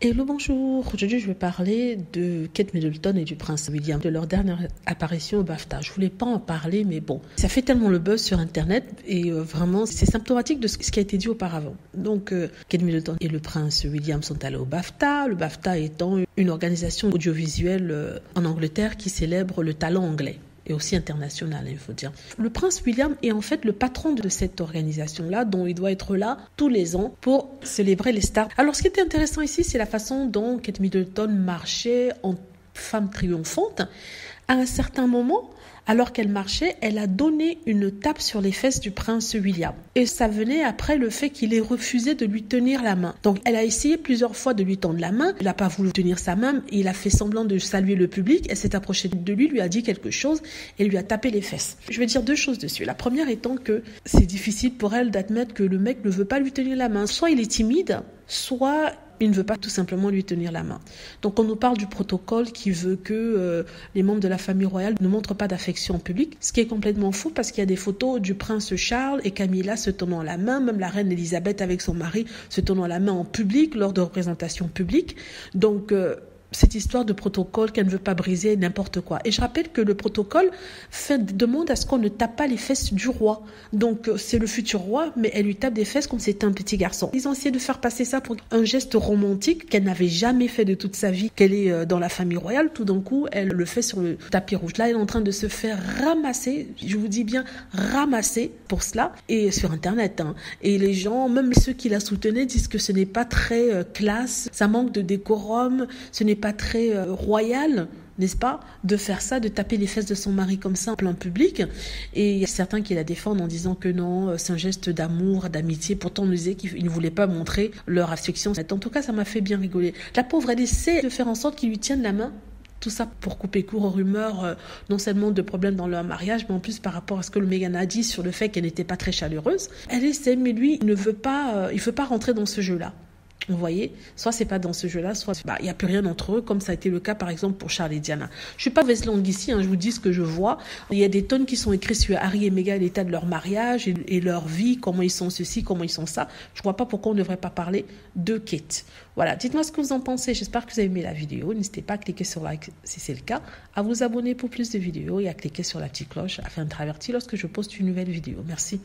Hello, bonjour. Aujourd'hui, je vais parler de Kate Middleton et du prince William, de leur dernière apparition au BAFTA. Je voulais pas en parler, mais bon, ça fait tellement le buzz sur Internet et vraiment, c'est symptomatique de ce qui a été dit auparavant. Donc, Kate Middleton et le prince William sont allés au BAFTA, le BAFTA étant une organisation audiovisuelle en Angleterre qui célèbre le talent anglais. Et aussi international, il faut dire. Le prince William est en fait le patron de cette organisation-là, dont il doit être là tous les ans pour célébrer les stars. Alors, ce qui était intéressant ici, c'est la façon dont Kate Middleton marchait en femme triomphante. À un certain moment, alors qu'elle marchait, elle a donné une tape sur les fesses du prince William. Et ça venait après le fait qu'il ait refusé de lui tenir la main. Donc, elle a essayé plusieurs fois de lui tendre la main. Il n'a pas voulu tenir sa main. Il a fait semblant de saluer le public. Elle s'est approchée de lui a dit quelque chose et lui a tapé les fesses. Je vais dire deux choses dessus. La première étant que c'est difficile pour elle d'admettre que le mec ne veut pas lui tenir la main. Soit il est timide, soit il ne veut pas tout simplement lui tenir la main. Donc on nous parle du protocole qui veut que les membres de la famille royale ne montrent pas d'affection en public, ce qui est complètement faux parce qu'il y a des photos du prince Charles et Camilla se tenant la main, même la reine Elisabeth avec son mari se tenant la main en public lors de représentations publiques. Donc cette histoire de protocole qu'elle ne veut pas briser, n'importe quoi. Et je rappelle que le protocole demande à ce qu'on ne tape pas les fesses du roi. Donc, c'est le futur roi, mais elle lui tape des fesses comme si c'était un petit garçon. Ils ont essayé de faire passer ça pour un geste romantique qu'elle n'avait jamais fait de toute sa vie, qu'elle est dans la famille royale. Tout d'un coup, elle le fait sur le tapis rouge. Là, elle est en train de se faire ramasser, je vous dis bien ramasser pour cela, et sur Internet. Et les gens, même ceux qui la soutenaient, disent que ce n'est pas très classe, ça manque de décorum, ce n'est pas très royal, n'est-ce pas, de faire ça, de taper les fesses de son mari comme ça en plein public. Et il y a certains qui la défendent en disant que non, c'est un geste d'amour, d'amitié. Pourtant, on nous disait qu'ils ne voulaient pas montrer leur affection. En tout cas, ça m'a fait bien rigoler. La pauvre, elle essaie de faire en sorte qu'ils lui tiennent la main. Tout ça pour couper court aux rumeurs, non seulement de problèmes dans leur mariage, mais en plus par rapport à ce que le Meghan a dit sur le fait qu'elle n'était pas très chaleureuse. Elle essaie, mais lui, il ne veut pas, il veut pas rentrer dans ce jeu-là. Vous voyez, soit c'est pas dans ce jeu-là, soit il n'y a plus rien entre eux, comme ça a été le cas par exemple pour Charles et Diana. Je suis pas mauvaise langue ici, je vous dis ce que je vois. Il y a des tonnes qui sont écrits sur Harry et Meghan, l'état de leur mariage et leur vie, comment ils sont ceci, comment ils sont ça. Je vois pas pourquoi on ne devrait pas parler de Kate. Voilà, dites-moi ce que vous en pensez. J'espère que vous avez aimé la vidéo. N'hésitez pas à cliquer sur like si c'est le cas, à vous abonner pour plus de vidéos et à cliquer sur la petite cloche afin d'être averti lorsque je poste une nouvelle vidéo. Merci.